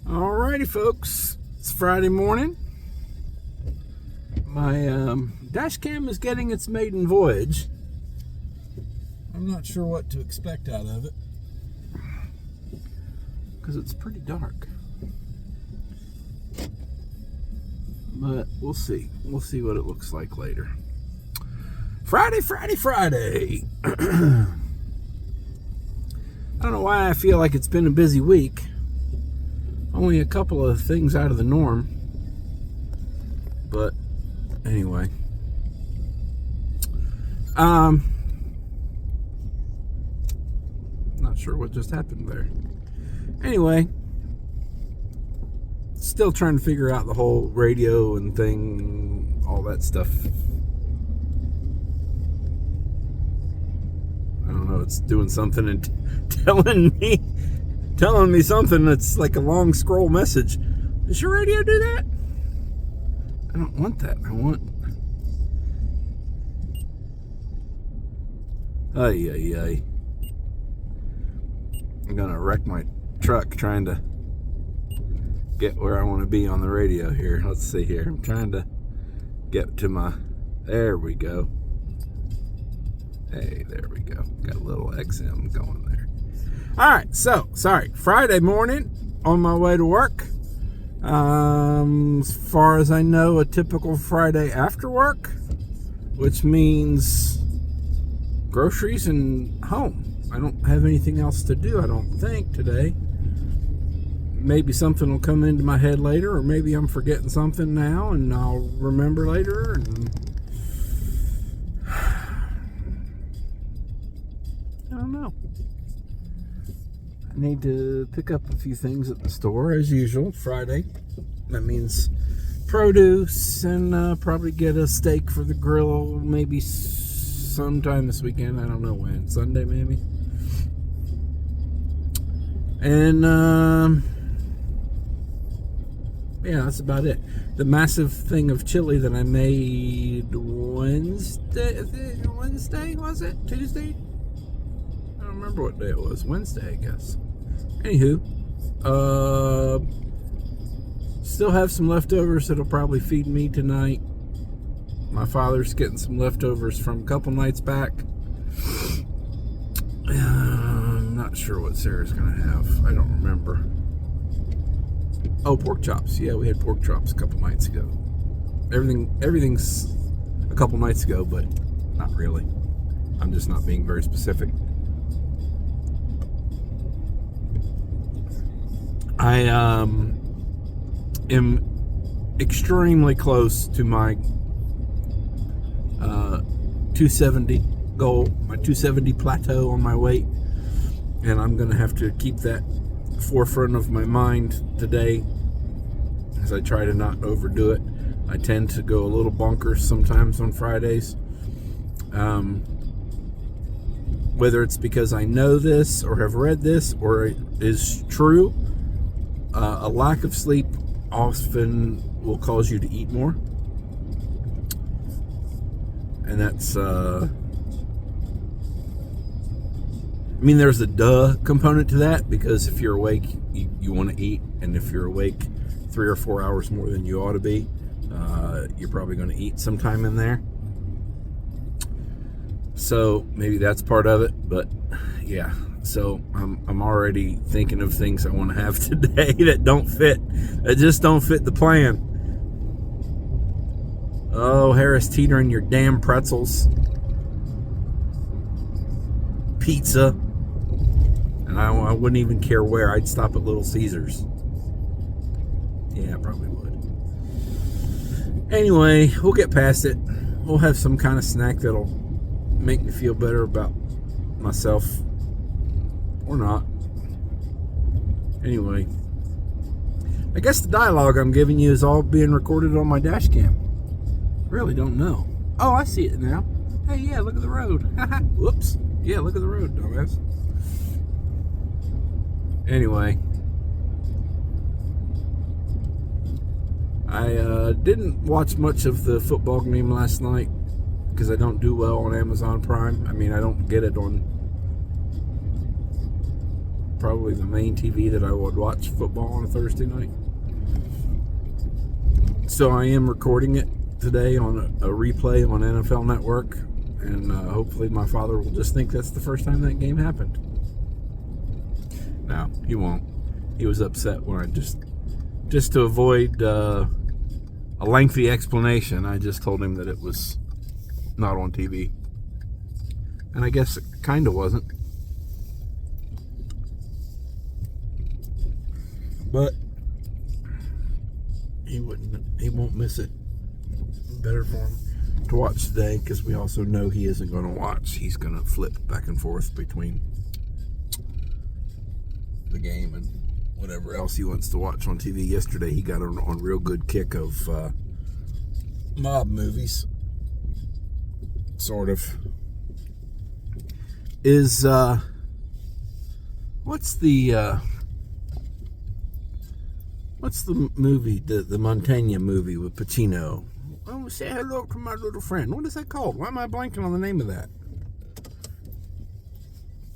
Alrighty, folks. It's Friday morning. My dash cam is getting its maiden voyage. I'm not sure what to expect out of it because it's pretty dark. But we'll see. We'll see what it looks like later. Friday. I don't know why I feel like it's been a busy week. Only a couple of things out of the norm. But anyway. Not sure what just happened there. Anyway. Still trying to figure out the whole radio and thing, all that stuff. I don't know, it's doing something and telling me something that's like a long scroll message. Does your radio do that? I don't want that. I want... Ay. I'm gonna wreck my truck trying to get where I want to be on the radio here. Let's see here. I'm trying to get to my... There we go. Hey, there we go. Got a little XM going there. Alright, so, sorry. Friday morning, on my way to work. As far as I know, a typical Friday after work, which means groceries and home. I don't have anything else to do, I don't think, today. Maybe something will come into my head later, or maybe I'm forgetting something now and I'll remember later. And I don't know. I need to pick up a few things at the store as usual. Friday. That means produce and probably get a steak for the grill maybe sometime this weekend. I don't know when. Sunday maybe. And yeah, that's about it. The massive thing of chili that I made Wednesday, was it? Tuesday? I don't remember what day it was. Wednesday, I guess. Anywho, still have some leftovers that'll probably feed me tonight. My father's getting some leftovers from a couple nights back. I'm not sure what Sarah's gonna have. I don't remember. Oh, pork chops. Yeah, we had pork chops a couple nights ago. Everything's a couple nights ago, but not really. I'm just not being very specific. I am extremely close to my 270 goal, my 270 plateau on my weight, and I'm going to have to keep that forefront of my mind today as I try to not overdo it. I tend to go a little bonkers sometimes on Fridays. Whether it's because I know this or have read this or it is true, a lack of sleep often will cause you to eat more. And that's I mean, there's a duh component to that, because if you're awake, you want to eat, and if you're awake 3 or 4 hours more than you ought to be, you're probably going to eat sometime in there. So maybe that's part of it, but yeah. So I'm already thinking of things I want to have today that just don't fit the plan. Oh, Harris Teeter and your damn pretzels, pizza. And I wouldn't even care where. I'd stop at Little Caesars. Yeah, I probably would. Anyway, we'll get past it. We'll have some kind of snack that'll make me feel better about myself. Or not. Anyway. I guess the dialogue I'm giving you is all being recorded on my dash cam. Really don't know. Oh, I see it now. Hey, yeah, look at the road. Whoops. Yeah, look at the road, dumbass. Anyway, I didn't watch much of the football game last night because I don't do well on Amazon Prime. I mean, I don't get it on probably the main TV that I would watch football on a Thursday night. So I am recording it today on a replay on NFL Network, and hopefully my father will just think that's the first time that game happened. No, he won't. He was upset when I just to avoid a lengthy explanation, I just told him that it was not on TV. And I guess it kind of wasn't. But he won't miss it. Better for him to watch today, because we also know he isn't going to watch. He's going to flip back and forth between the game and whatever else he wants to watch on TV. Yesterday he got on real good kick of mob movies. Sort of. Is what's the movie, the Montaigne movie with Pacino? Oh, say hello to my little friend. What is that called? Why am I blanking on the name of that?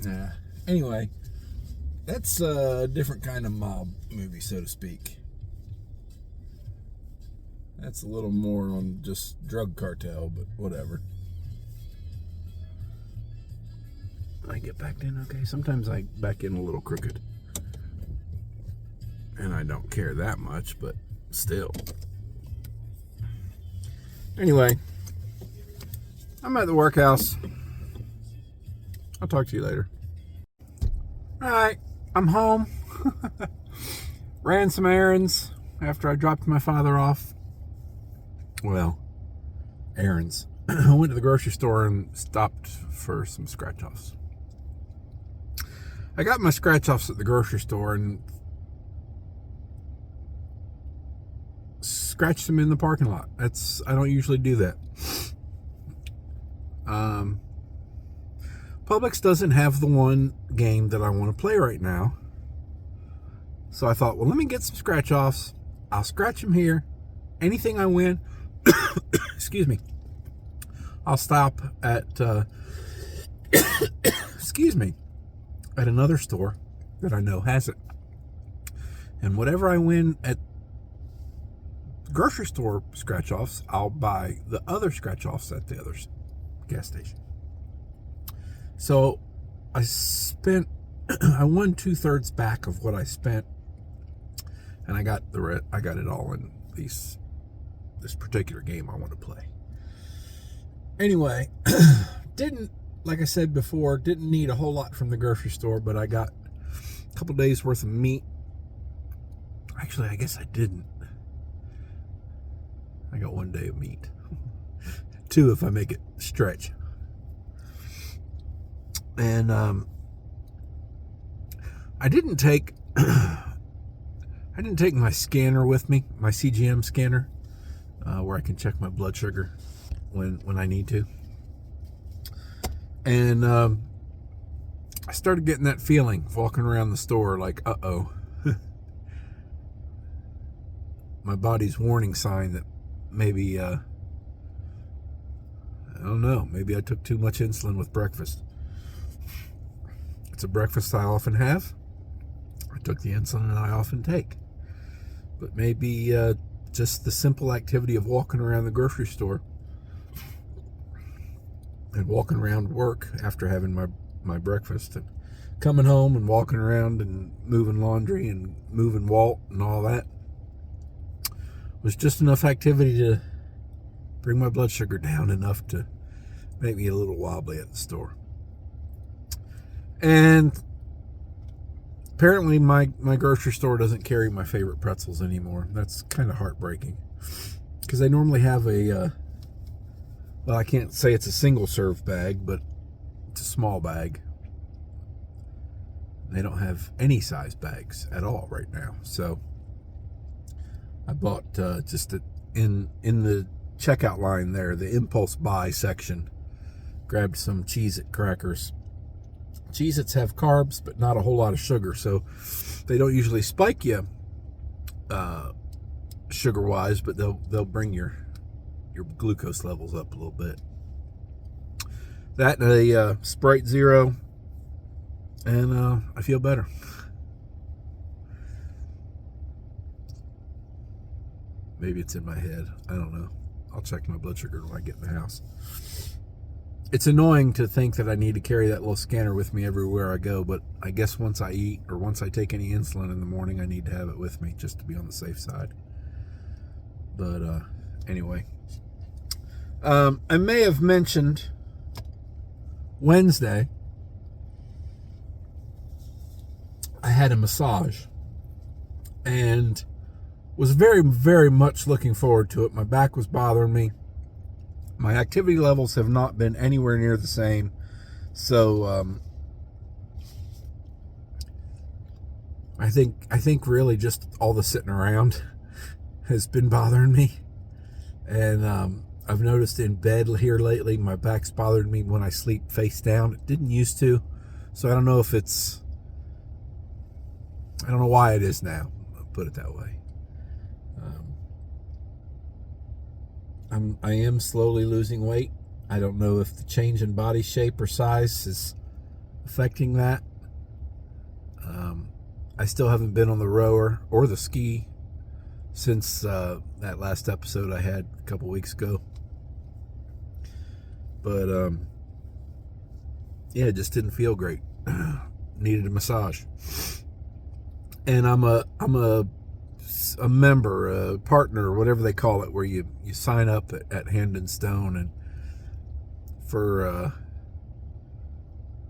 Yeah. Anyway, that's a different kind of mob movie, so to speak. That's a little more on just drug cartel, but whatever. I get back in okay. Sometimes I back in a little crooked. And I don't care that much, but still. Anyway, I'm at the workhouse. I'll talk to you later. Alright, I'm home. Ran some errands after I dropped my father off. Well, errands. I went to the grocery store and stopped for some scratch-offs. I got my scratch-offs at the grocery store and scratched them in the parking lot. I don't usually do that. Publix doesn't have the one game that I want to play right now. So I thought, well, let me get some scratch-offs. I'll scratch them here. Anything I win, excuse me, I'll stop at, excuse me, at another store that I know has it. And whatever I win at grocery store scratch-offs, I'll buy the other scratch-offs at the other gas station. So I won 2/3 back of what I spent, and I got it all in this particular game I want to play. Anyway, like I said before, didn't need a whole lot from the grocery store, but I got a couple days worth of meat. Actually, I guess I didn't. I got 1 day of meat. 2 if I make it stretch. And I didn't take my scanner with me, my CGM scanner, where I can check my blood sugar when I need to. And I started getting that feeling walking around the store like, uh-oh. My body's warning sign that maybe, I don't know, maybe I took too much insulin with breakfast. It's a breakfast I often have. I took the insulin I often take. But maybe just the simple activity of walking around the grocery store and walking around work after having my breakfast and coming home and walking around and moving laundry and moving Walt and all that was just enough activity to bring my blood sugar down enough to make me a little wobbly at the store. And apparently my grocery store doesn't carry my favorite pretzels anymore. That's kind of heartbreaking, because they normally have well, I can't say it's a single serve bag, but it's a small bag. They don't have any size bags at all right now. So I bought just in the checkout line there, the impulse buy section, grabbed some Cheez-It crackers. Cheez-Its have carbs, but not a whole lot of sugar, so they don't usually spike you sugar-wise, but they'll bring your glucose levels up a little bit. That and a Sprite Zero, and I feel better. Maybe it's in my head. I don't know. I'll check my blood sugar when I get in the house. It's annoying to think that I need to carry that little scanner with me everywhere I go, but I guess once I eat or once I take any insulin in the morning, I need to have it with me just to be on the safe side. But anyway, I may have mentioned Wednesday I had a massage and was very, very much looking forward to it. My back was bothering me. My activity levels have not been anywhere near the same. So I think really just all the sitting around has been bothering me. And I've noticed in bed here lately, my back's bothered me when I sleep face down. It didn't used to. So I don't know if it's, I don't know why it is now. I'll put it that way. I am slowly losing weight. I don't know if the change in body shape or size is affecting that. I still haven't been on the rower or the ski since that last episode I had a couple weeks ago. But yeah, it just didn't feel great. Needed a massage. And I'm a member, a partner, whatever they call it, where you sign up at Hand and Stone, and for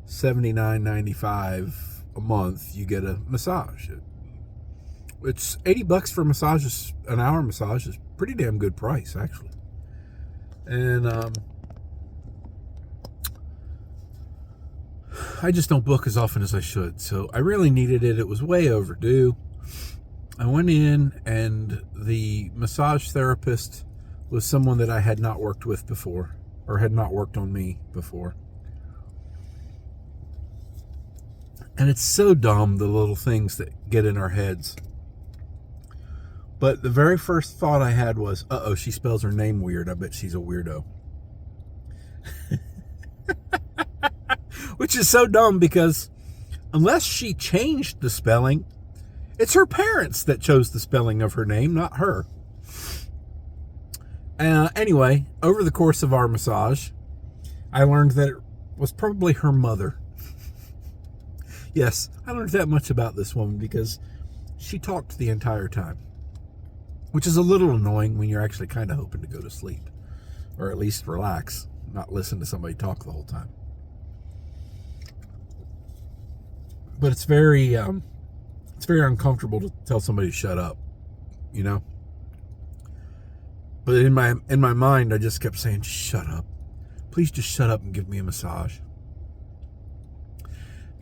$79.95 a month you get a massage. It's $80 for massages, an hour massage is pretty damn good price actually. And I just don't book as often as I should, so I really needed it. It was way overdue. I went in, and the massage therapist was someone that I had not worked with before, or had not worked on me before. And it's so dumb, the little things that get in our heads. But the very first thought I had was, uh-oh, she spells her name weird. I bet she's a weirdo. Which is so dumb, because unless she changed the spelling, it's her parents that chose the spelling of her name, not her. Anyway, over the course of our massage, I learned that it was probably her mother. Yes, I learned that much about this woman because she talked the entire time, which is a little annoying when you're actually kind of hoping to go to sleep, or at least relax, not listen to somebody talk the whole time. But it's very uncomfortable to tell somebody to shut up, you know? But in my mind, I just kept saying, shut up. Please just shut up and give me a massage.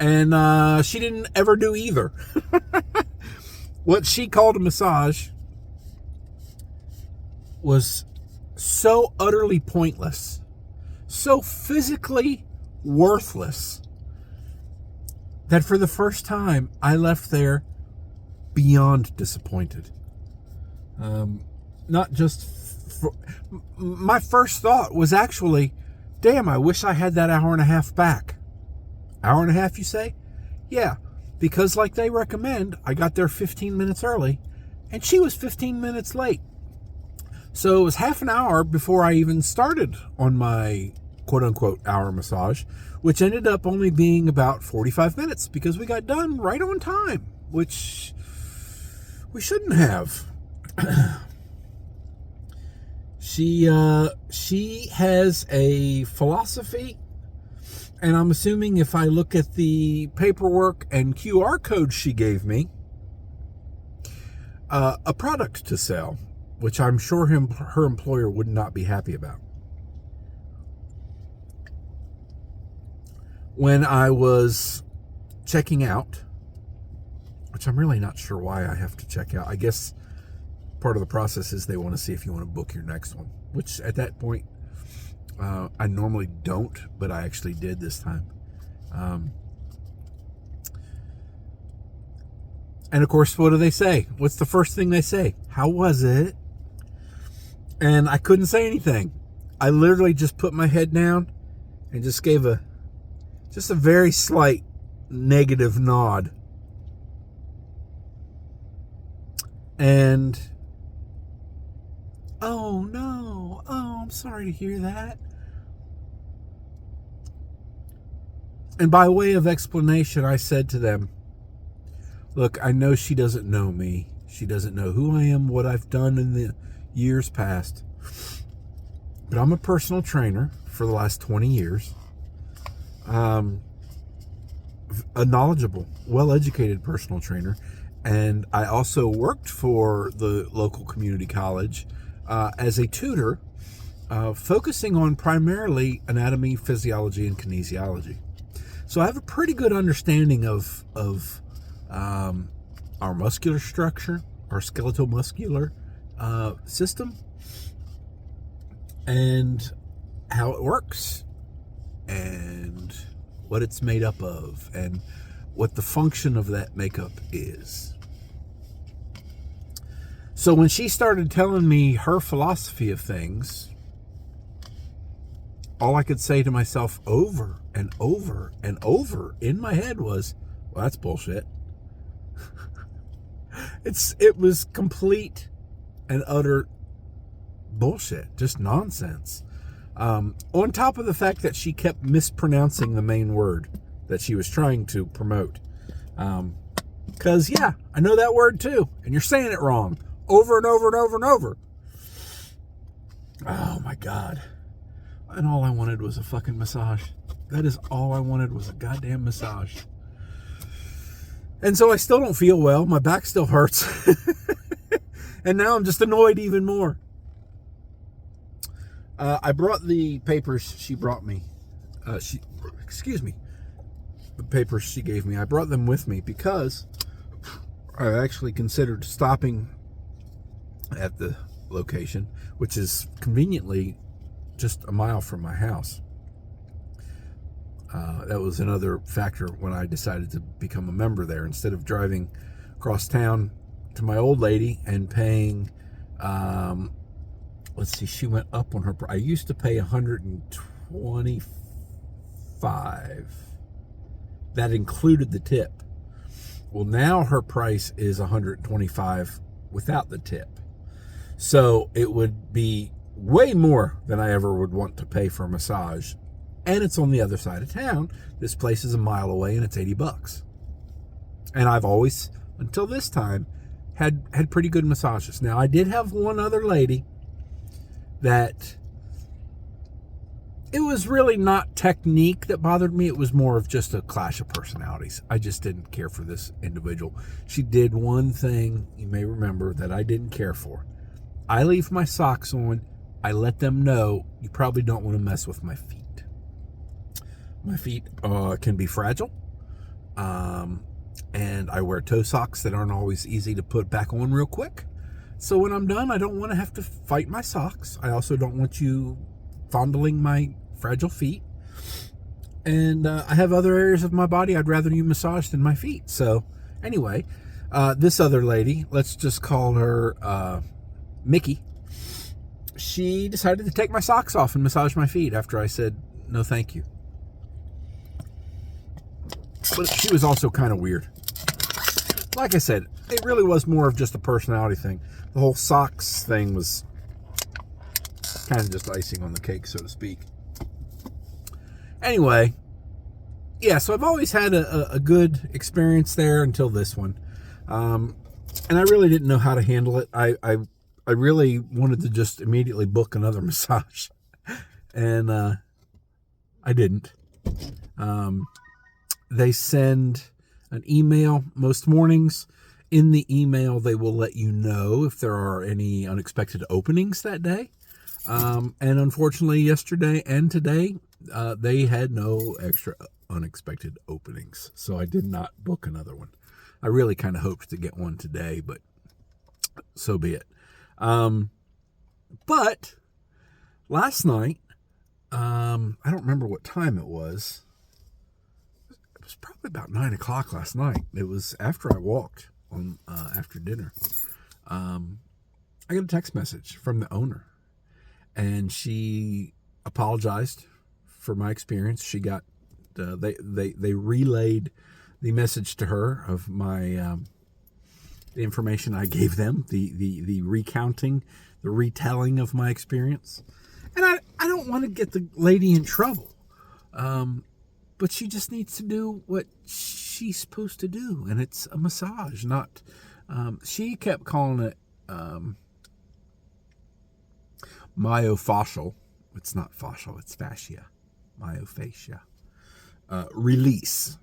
And she didn't ever do either. What she called a massage was so utterly pointless, so physically worthless, that for the first time, I left there beyond disappointed. Not just... my first thought was actually, damn, I wish I had that hour and a half back. Hour and a half, you say? Yeah, because like they recommend, I got there 15 minutes early, and she was 15 minutes late. So it was half an hour before I even started on my quote-unquote hour massage, which ended up only being about 45 minutes because we got done right on time, which we shouldn't have. She has a philosophy, and I'm assuming if I look at the paperwork and QR code she gave me, a product to sell, which I'm sure her employer would not be happy about. When I was checking out, which I'm really not sure why I have to check out. I guess part of the process is they want to see if you want to book your next one, which at that point, I normally don't, but I actually did this time. And of course, what do they say? What's the first thing they say? How was it? And I couldn't say anything. I literally just put my head down and just gave a very slight negative nod. And Oh no, oh, I'm sorry to hear that. And by way of explanation, I said to them, look, I know she doesn't know me. She doesn't know who I am, what I've done in the years past. But I'm a personal trainer for the last 20 years. A knowledgeable, well-educated personal trainer. And I also worked for the local community college as a tutor, focusing on primarily anatomy, physiology, and kinesiology. So I have a pretty good understanding of our muscular structure, our skeletal-muscular system, and how it works, and what it's made up of, and what the function of that makeup is. So when she started telling me her philosophy of things, all I could say to myself over and over and over in my head was, well, that's bullshit. It was complete and utter bullshit, just nonsense. On top of the fact that she kept mispronouncing the main word that she was trying to promote. Because, yeah, I know that word too, and you're saying it wrong over and over and over and over. Oh my God. And all I wanted was a fucking massage. That is all I wanted, was a goddamn massage. And so I still don't feel well. My back still hurts. And now I'm just annoyed even more. I brought the papers she brought me. The papers she gave me. I brought them with me because I actually considered stopping at the location, which is conveniently just a mile from my house. That was another factor when I decided to become a member there. Instead of driving across town to my old lady and paying, let's see, she went up on her. I used to pay $125. That included the tip. Well, now her price is $125 without the tip. So it would be way more than I ever would want to pay for a massage. And it's on the other side of town. This place is a mile away and it's $80. And I've always, until this time, had pretty good massages. Now, I did have one other lady that it was really not technique that bothered me. It was more of just a clash of personalities. I just didn't care for this individual. She did one thing, you may remember, that I didn't care for. I leave my socks on. I let them know you probably don't want to mess with my feet. My feet can be fragile. And I wear toe socks that aren't always easy to put back on real quick. So when I'm done, I don't want to have to fight my socks. I also don't want you fondling my fragile feet. And I have other areas of my body I'd rather you massage than my feet. So anyway, this other lady, let's just call her Mickey. She decided to take my socks off and massage my feet after I said, no, thank you. But she was also kind of weird. Like I said, it really was more of just a personality thing. The whole socks thing was kind of just icing on the cake, so to speak. Anyway, yeah, so I've always had a good experience there until this one. And I really didn't know how to handle it. I really wanted to just immediately book another massage. And I didn't. They send an email most mornings. In the email, they will let you know if there are any unexpected openings that day. And unfortunately, yesterday and today, they had no extra unexpected openings. So I did not book another one. I really kind of hoped to get one today, but so be it. But last night, I don't remember what time it was. It was probably about 9 o'clock last night. It was after I walked on after dinner. I got a text message from the owner, and she apologized for my experience. She got they relayed the message to her of my the information I gave them, the recounting, the retelling of my experience. And I don't want to get the lady in trouble. But she just needs to do what she's supposed to do, and it's a massage, not... she kept calling it myofascial. It's not fascial, it's fascia. Myofascia. Release.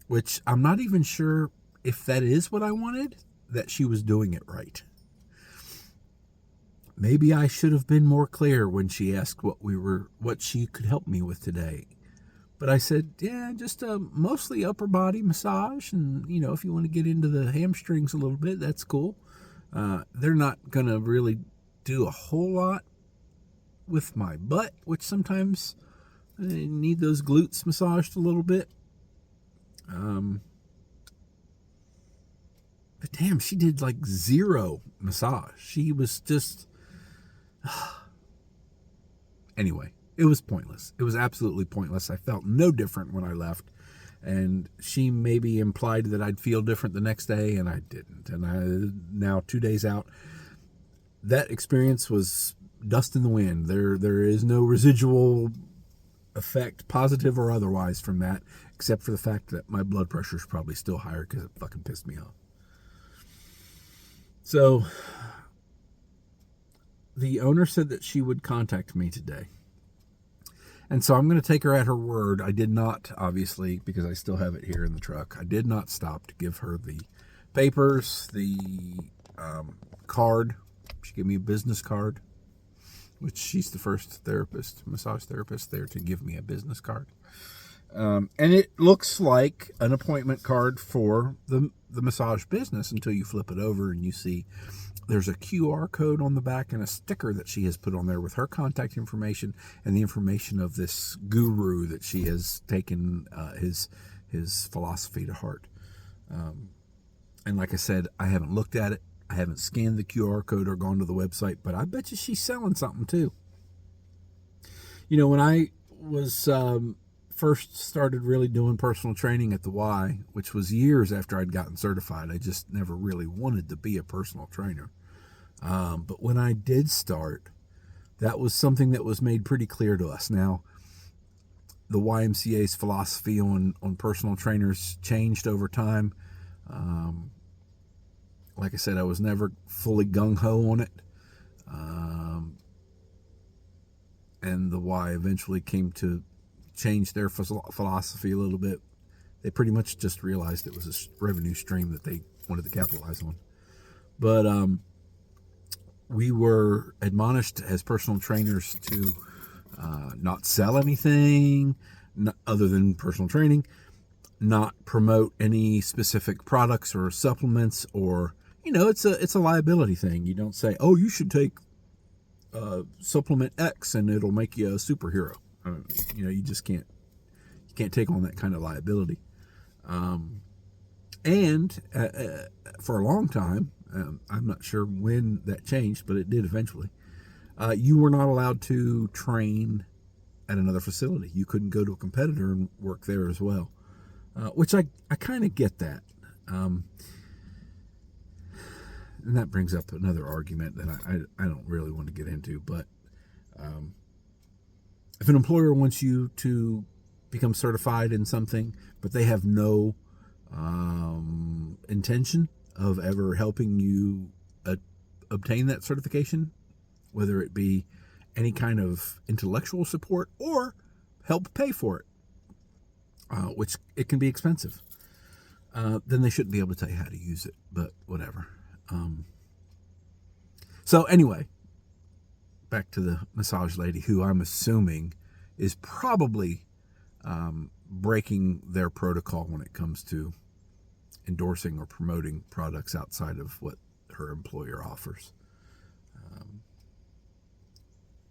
Which I'm not even sure if that is what I wanted, that she was doing it right. Maybe I should have been more clear when she asked what she could help me with today. But I said, yeah, just mostly upper body massage. And, if you want to get into the hamstrings a little bit, that's cool. They're not going to really do a whole lot with my butt, which sometimes I need those glutes massaged a little bit. But damn, she did like zero massage. She was just... Anyway. It was pointless. It was absolutely pointless. I felt no different when I left. And she maybe implied that I'd feel different the next day, and I didn't. And now 2 days out, that experience was dust in the wind. There is no residual effect, positive or otherwise, from that, except for the fact that my blood pressure is probably still higher because it fucking pissed me off. So, the owner said that she would contact me today. And so I'm going to take her at her word. I did not, obviously, because I still have it here in the truck, I did not stop to give her the papers, the card. She gave me a business card, which she's the first massage therapist there to give me a business card. And it looks like an appointment card for the massage business until you flip it over and you see there's a QR code on the back and a sticker that she has put on there with her contact information and the information of this guru that she has taken his philosophy to heart. And like I said, I haven't looked at it. I haven't scanned the QR code or gone to the website, but I bet you she's selling something too. When I was first started really doing personal training at the Y, which was years after I'd gotten certified, I just never really wanted to be a personal trainer. But when I did start, that was something that was made pretty clear to us. Now, the YMCA's philosophy on personal trainers changed over time. Like I said, I was never fully gung-ho on it. And the Y eventually came to change their philosophy a little bit. They pretty much just realized it was a revenue stream that they wanted to capitalize on. But we were admonished as personal trainers to not sell anything other than personal training, not promote any specific products or supplements, or it's a liability thing. You don't say, oh, you should take supplement X and it'll make you a superhero. You just can't take on that kind of liability. And for a long time, I'm not sure when that changed, but it did eventually. You were not allowed to train at another facility. You couldn't go to a competitor and work there as well, which I kind of get that. And that brings up another argument that I don't really want to get into, but if an employer wants you to become certified in something, but they have no intention of ever helping you obtain that certification, whether it be any kind of intellectual support or help pay for it, which it can be expensive, then they shouldn't be able to tell you how to use it, but whatever. So anyway, back to the massage lady, who I'm assuming is probably breaking their protocol when it comes to endorsing or promoting products outside of what her employer offers.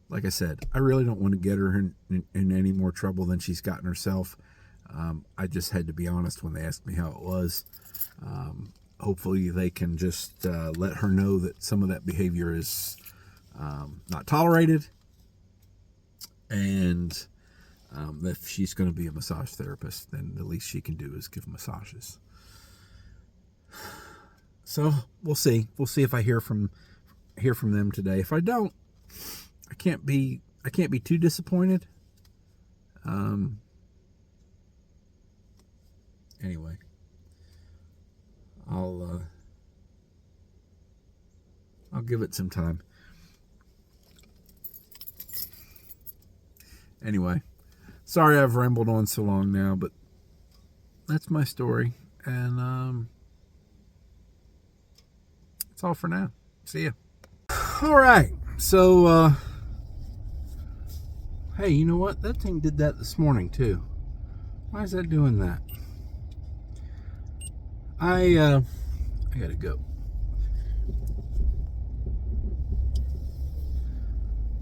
Like I said, I really don't want to get her in any more trouble than she's gotten herself. I just had to be honest when they asked me how it was. Hopefully they can just let her know that some of that behavior is not tolerated, and if she's going to be a massage therapist, then the least she can do is give massages. So we'll see. We'll see if I hear from them today. If I don't, I can't be too disappointed. Anyway, I'll give it some time. Anyway, sorry I've rambled on so long now, but that's my story, and that's all for now. See ya. All right, so hey, you know what? That thing did that this morning too. Why is that doing that? I gotta go.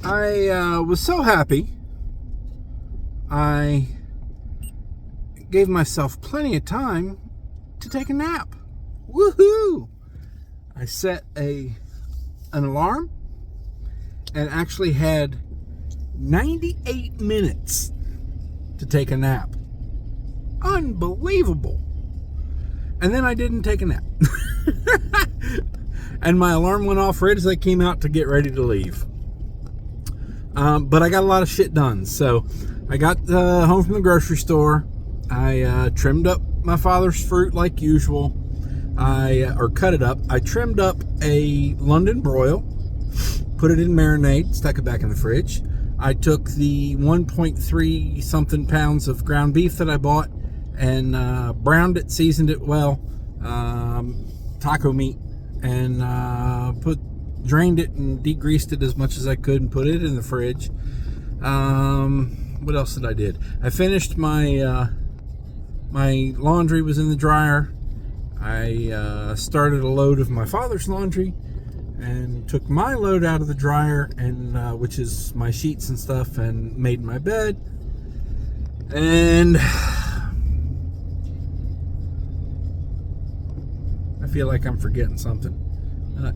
I was so happy. I gave myself plenty of time to take a nap. Woohoo! I set an alarm and actually had 98 minutes to take a nap. Unbelievable. And then I didn't take a nap. And my alarm went off right as I came out to get ready to leave. But I got a lot of shit done. So I got home from the grocery store. I trimmed up my father's fruit like usual. Or cut it up. I trimmed up a London broil, put it in marinade, stuck it back in the fridge. I took the 1.3 something pounds of ground beef that I bought and browned it, seasoned it well, taco meat, and drained it and degreased it as much as I could and put it in the fridge. What else did I did? I finished my my laundry was in the dryer. I started a load of my father's laundry and took my load out of the dryer, and which is my sheets and stuff, and made my bed. And I feel like I'm forgetting something.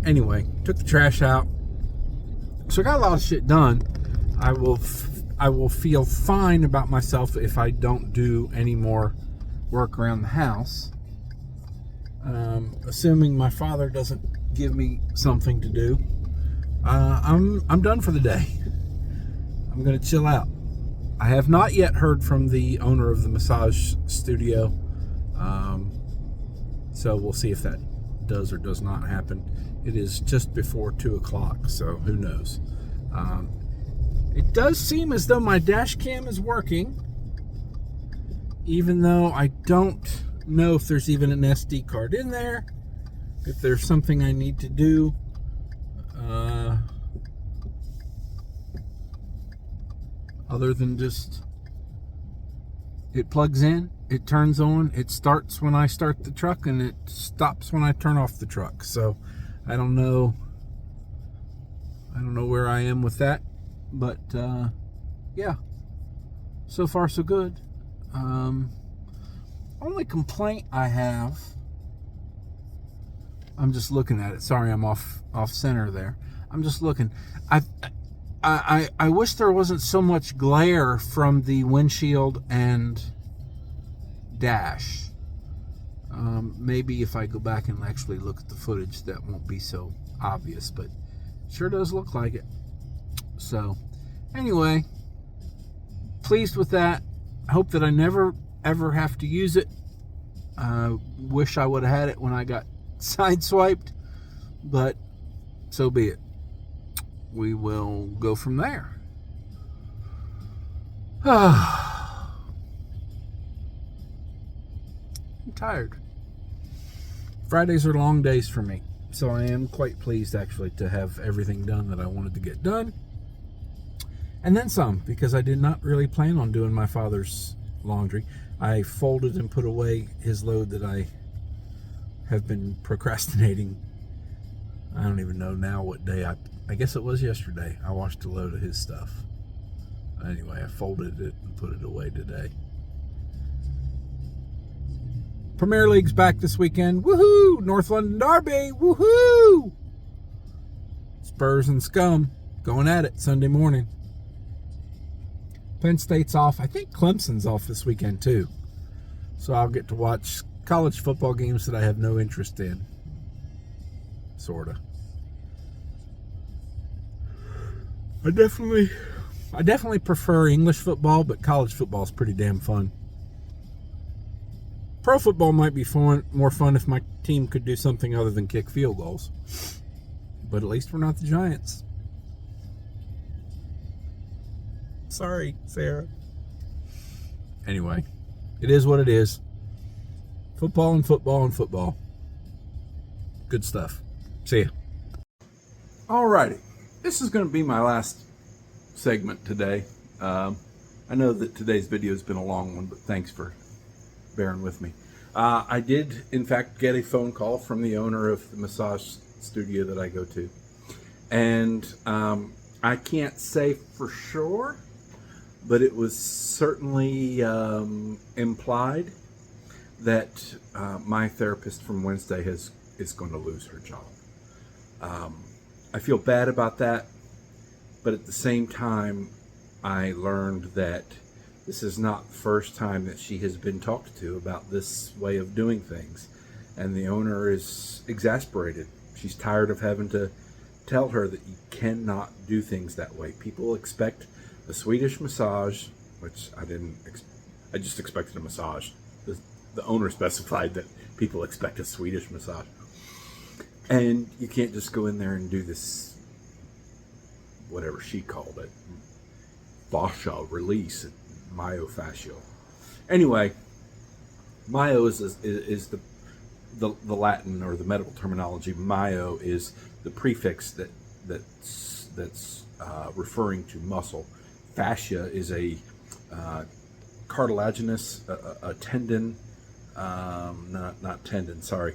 Anyway, took the trash out. So I got a lot of shit done. I will feel fine about myself if I don't do any more work around the house. Assuming my father doesn't give me something to do, I'm done for the day. I'm gonna chill out. I have not yet heard from the owner of the massage studio, so we'll see if that does or does not happen. It is just before 2 o'clock, so who knows. It does seem as though my dash cam is working, even though I don't know if there's even an SD card in there, if there's something I need to do. Other than just, it plugs in, it turns on, it starts when I start the truck, and it stops when I turn off the truck. So I don't know where I am with that, but yeah, so far so good. Only complaint I have, I'm just looking at it. Sorry, I'm off center there. I'm just looking. I wish there wasn't so much glare from the windshield and dash. Maybe if I go back and actually look at the footage, that won't be so obvious, but sure does look like it. So anyway, pleased with that. I hope that I never ever have to use it. Wish I would have had it when I got sideswiped, but so be it. We will go from there. I'm tired. Fridays are long days for me, so I am quite pleased actually to have everything done that I wanted to get done, and then some, because I did not really plan on doing my father's laundry. I folded and put away his load that I have been procrastinating. I don't even know now what day. I guess it was yesterday. I washed a load of his stuff. Anyway, I folded it and put it away today. Premier League's back this weekend. Woohoo! North London Derby. Woohoo! Spurs and Scum going at it Sunday morning. Penn State's off. I think Clemson's off this weekend too. So I'll get to watch college football games that I have no interest in. sorta. I definitely prefer English football, but college football is pretty damn fun. Pro football might be more fun if my team could do something other than kick field goals. But at least we're not the Giants. Sorry, Sarah. Anyway, it is what it is. Football and football and football. Good stuff. See ya. Alrighty. This is going to be my last segment today. I know that today's video has been a long one, but thanks for bearing with me. I did, in fact, get a phone call from the owner of the massage studio that I go to. And I can't say for sure, but it was certainly implied that my therapist from Wednesday is going to lose her job. I feel bad about that, but at the same time, I learned that this is not the first time that she has been talked to about this way of doing things, and the owner is exasperated. She's tired of having to tell her that you cannot do things that way. People expect a Swedish massage, which I just expected a massage. The owner specified that people expect a Swedish massage. And you can't just go in there and do this, whatever she called it, fascia release, myofascial. Anyway, myo is the Latin or the medical terminology. Myo is the prefix that's referring to muscle. Fascia is a cartilaginous, a tendon, not tendon, sorry.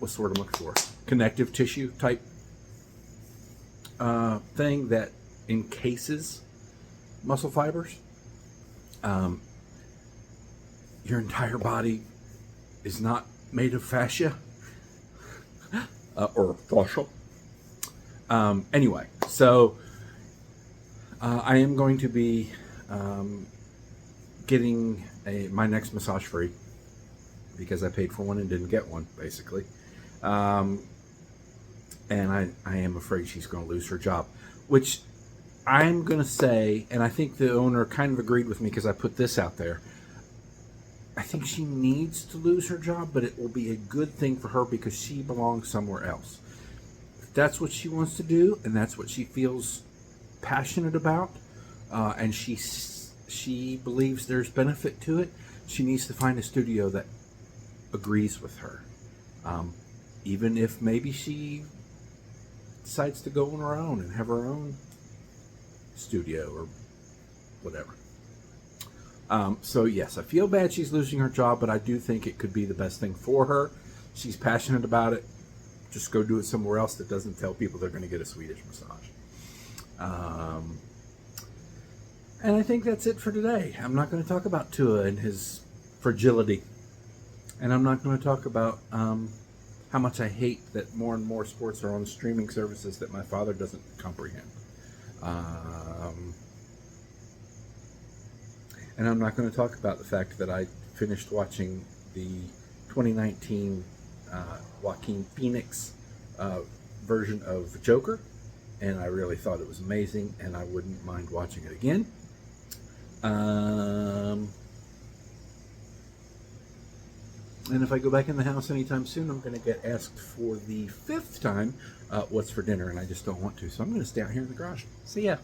What's the word I'm looking for? Connective tissue type thing that encases muscle fibers. Your entire body is not made of fascia or fascia. Anyway, so I am going to be getting my next massage free because I paid for one and didn't get one, basically. And I am afraid she's going to lose her job, which I'm going to say, and I think the owner kind of agreed with me because I put this out there. I think she needs to lose her job, but it will be a good thing for her because she belongs somewhere else. If that's what she wants to do, and that's what she feels passionate about, and she believes there's benefit to it, she needs to find a studio that agrees with her. Even if maybe she decides to go on her own and have her own studio or whatever. So yes, I feel bad she's losing her job, but I do think it could be the best thing for her. She's passionate about it. Just go do it somewhere else that doesn't tell people they're going to get a Swedish massage. And I think that's it for today. I'm not going to talk about Tua and his fragility. And I'm not going to talk about how much I hate that more and more sports are on streaming services that my father doesn't comprehend. And I'm not going to talk about the fact that I finished watching the 2019 Joaquin Phoenix version of Joker, and I really thought it was amazing, and I wouldn't mind watching it again. And if I go back in the house anytime soon, I'm going to get asked for the 5th time what's for dinner, and I just don't want to. So I'm going to stay out here in the garage. See ya.